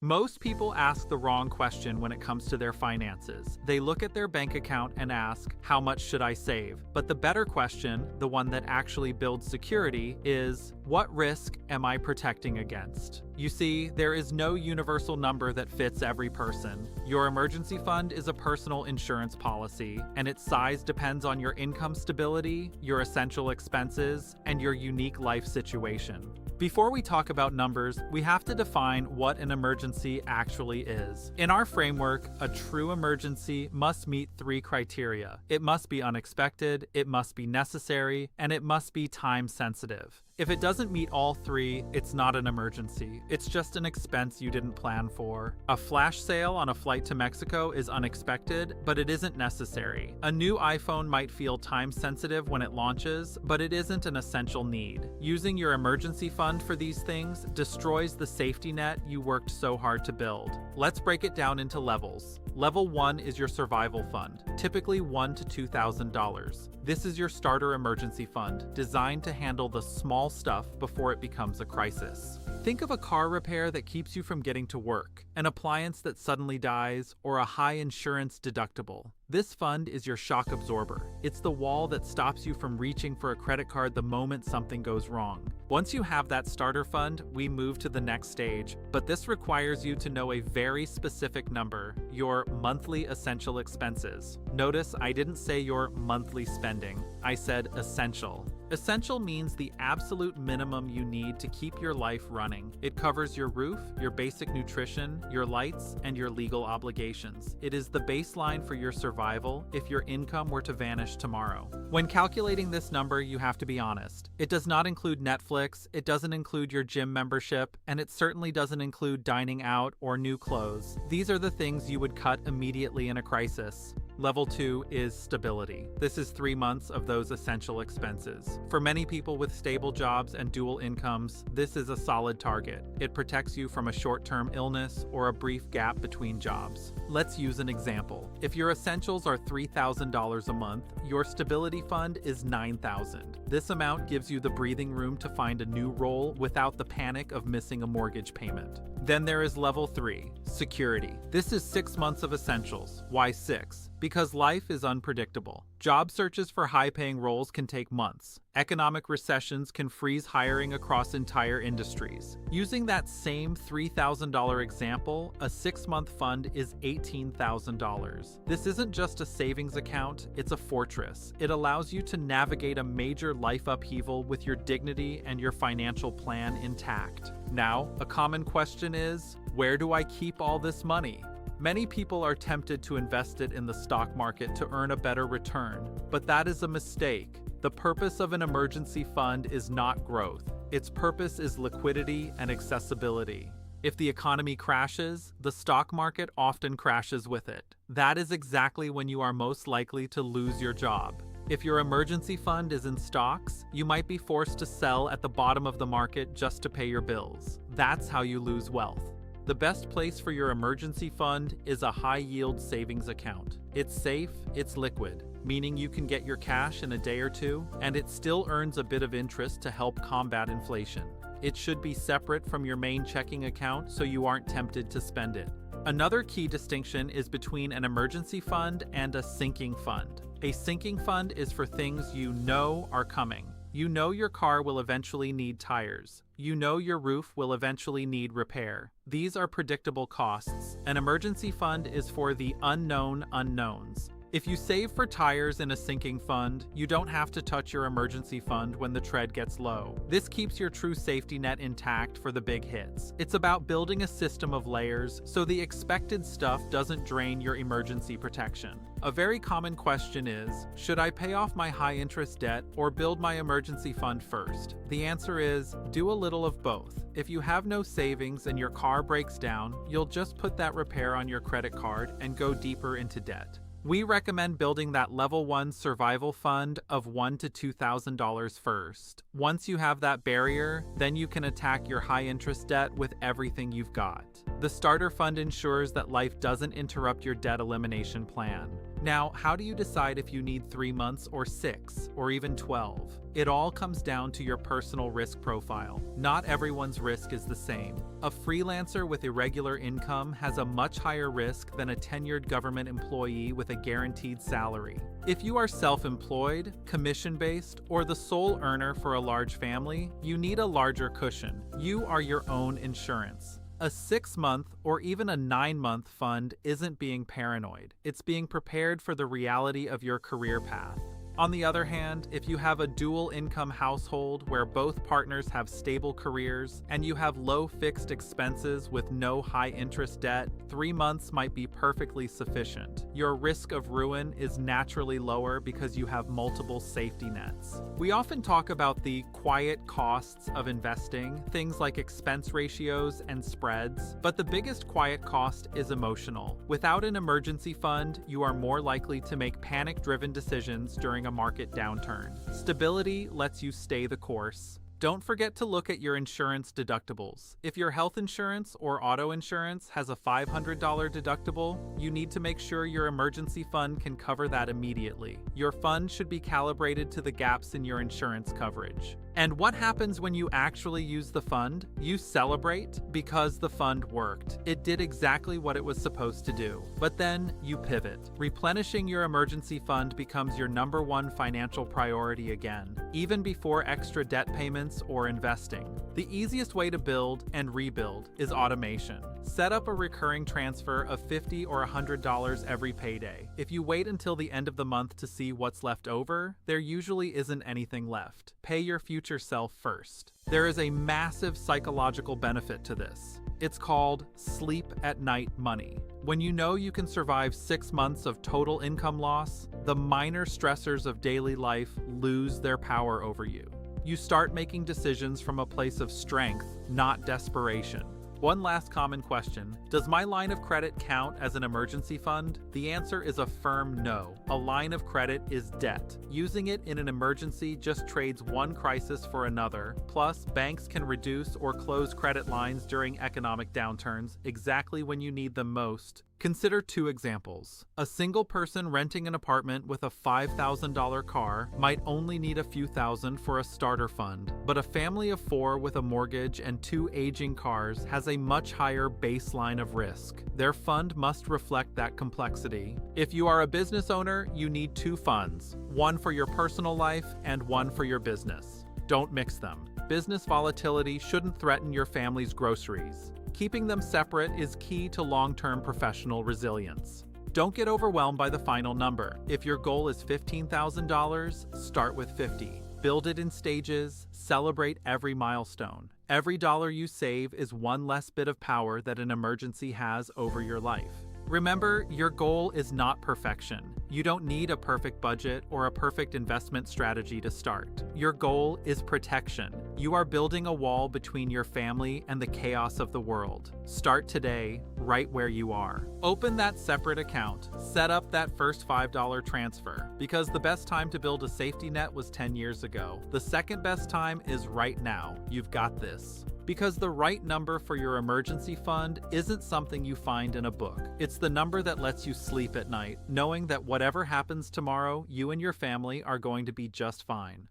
Most people ask the wrong question when it comes to their finances. They look at their bank account and ask, how much should I save? But the better question, the one that actually builds security, is, what risk am I protecting against? You see, there is no universal number that fits every person. Your emergency fund is a personal insurance policy, and its size depends on your income stability, your essential expenses, and your unique life situation. Before we talk about numbers, we have to define what an emergency actually is. In our framework, a true emergency must meet 3 criteria. It must be unexpected, it must be necessary, and it must be time sensitive. If it doesn't meet all 3, it's not an emergency. It's just an expense you didn't plan for. A flash sale on a flight to Mexico is unexpected, but it isn't necessary. A new iPhone might feel time sensitive when it launches, but it isn't an essential need. Using your emergency fund for these things destroys the safety net you worked so hard to build. Let's break it down into levels. Level 1 is your survival fund, typically $1,000 to $2,000. This is your starter emergency fund, designed to handle the small stuff before it becomes a crisis. Think of a car repair that keeps you from getting to work, an appliance that suddenly dies, or a high insurance deductible. This fund is your shock absorber. It's the wall that stops you from reaching for a credit card the moment something goes wrong. Once you have that starter fund, we move to the next stage, but this requires you to know a very specific number, your monthly essential expenses. Notice I didn't say your monthly spending, I said essential. Essential means the absolute minimum you need to keep your life running. It covers your roof, your basic nutrition, your lights, and your legal obligations. It is the baseline for your survival if your income were to vanish tomorrow. When calculating this number, you have to be honest. It does not include Netflix, it doesn't include your gym membership, and it certainly doesn't include dining out or new clothes. These are the things you would cut immediately in a crisis. Level 2 is stability. This is 3 months of those essential expenses. For many people with stable jobs and dual incomes, this is a solid target. It protects you from a short-term illness or a brief gap between jobs. Let's use an example. If your essentials are $3,000 a month, your stability fund is $9,000. This amount gives you the breathing room to find a new role without the panic of missing a mortgage payment. Then there is level 3, security. This is 6 months of essentials. Why 6? Because life is unpredictable. Job searches for high-paying roles can take months. Economic recessions can freeze hiring across entire industries. Using that same $3,000 example, a 6-month fund is $18,000. This isn't just a savings account, it's a fortress. It allows you to navigate a major life upheaval with your dignity and your financial plan intact. Now, a common question is, where do I keep all this money? Many people are tempted to invest it in the stock market to earn a better return, but that is a mistake. The purpose of an emergency fund is not growth. Its purpose is liquidity and accessibility. If the economy crashes, the stock market often crashes with it. That is exactly when you are most likely to lose your job. If your emergency fund is in stocks, you might be forced to sell at the bottom of the market just to pay your bills. That's how you lose wealth. The best place for your emergency fund is a high-yield savings account. It's safe, it's liquid, meaning you can get your cash in a day or two, and it still earns a bit of interest to help combat inflation. It should be separate from your main checking account so you aren't tempted to spend it. Another key distinction is between an emergency fund and a sinking fund. A sinking fund is for things you know are coming. You know your car will eventually need tires. You know your roof will eventually need repair. These are predictable costs. An emergency fund is for the unknown unknowns. If you save for tires in a sinking fund, you don't have to touch your emergency fund when the tread gets low. This keeps your true safety net intact for the big hits. It's about building a system of layers so the expected stuff doesn't drain your emergency protection. A very common question is, should I pay off my high-interest debt or build my emergency fund first? The answer is, do a little of both. If you have no savings and your car breaks down, you'll just put that repair on your credit card and go deeper into debt. We recommend building that level 1 survival fund of $1,000 to $2,000 first. Once you have that barrier, then you can attack your high interest debt with everything you've got. The starter fund ensures that life doesn't interrupt your debt elimination plan. Now, how do you decide if you need 3 months or 6 or even 12? It all comes down to your personal risk profile. Not everyone's risk is the same. A freelancer with irregular income has a much higher risk than a tenured government employee with a guaranteed salary. If you are self-employed, commission-based, or the sole earner for a large family, you need a larger cushion. You are your own insurance. A 6-month or even a 9-month fund isn't being paranoid. It's being prepared for the reality of your career path. On the other hand, if you have a dual income household where both partners have stable careers and you have low fixed expenses with no high interest debt, 3 months might be perfectly sufficient. Your risk of ruin is naturally lower because you have multiple safety nets. We often talk about the quiet costs of investing, things like expense ratios and spreads, but the biggest quiet cost is emotional. Without an emergency fund, you are more likely to make panic-driven decisions during a market downturn. Stability lets you stay the course. Don't forget to look at your insurance deductibles. If your health insurance or auto insurance has a $500 deductible, you need to make sure your emergency fund can cover that immediately. Your fund should be calibrated to the gaps in your insurance coverage. And what happens when you actually use the fund? You celebrate because the fund worked. It did exactly what it was supposed to do. But then you pivot. Replenishing your emergency fund becomes your #1 financial priority again, even before extra debt payments or investing. The easiest way to build and rebuild is automation. Set up a recurring transfer of $50 or $100 every payday. If you wait until the end of the month to see what's left over, there usually isn't anything left. Pay your future self first. There is a massive psychological benefit to this. It's called sleep at night money. When you know you can survive 6 months of total income loss, the minor stressors of daily life lose their power over you. You start making decisions from a place of strength, not desperation. One last common question: does my line of credit count as an emergency fund? The answer is a firm no. A line of credit is debt. Using it in an emergency just trades one crisis for another. Plus, banks can reduce or close credit lines during economic downturns exactly when you need them most. Consider 2 examples. A single person renting an apartment with a $5,000 car might only need a few thousand for a starter fund, but a family of 4 with a mortgage and 2 aging cars has a much higher baseline of risk. Their fund must reflect that complexity. If you are a business owner, you need 2 funds, one for your personal life and one for your business. Don't mix them. Business volatility shouldn't threaten your family's groceries. Keeping them separate is key to long-term professional resilience. Don't get overwhelmed by the final number. If your goal is $15,000, start with 50. Build it in stages, celebrate every milestone. Every dollar you save is one less bit of power that an emergency has over your life. Remember, your goal is not perfection. You don't need a perfect budget or a perfect investment strategy to start. Your goal is protection. You are building a wall between your family and the chaos of the world. Start today, right where you are. Open that separate account. Set up that first $5 transfer, because the best time to build a safety net was 10 years ago. The second best time is right now. You've got this. Because the right number for your emergency fund isn't something you find in a book. It's the number that lets you sleep at night, knowing that whatever happens tomorrow, you and your family are going to be just fine.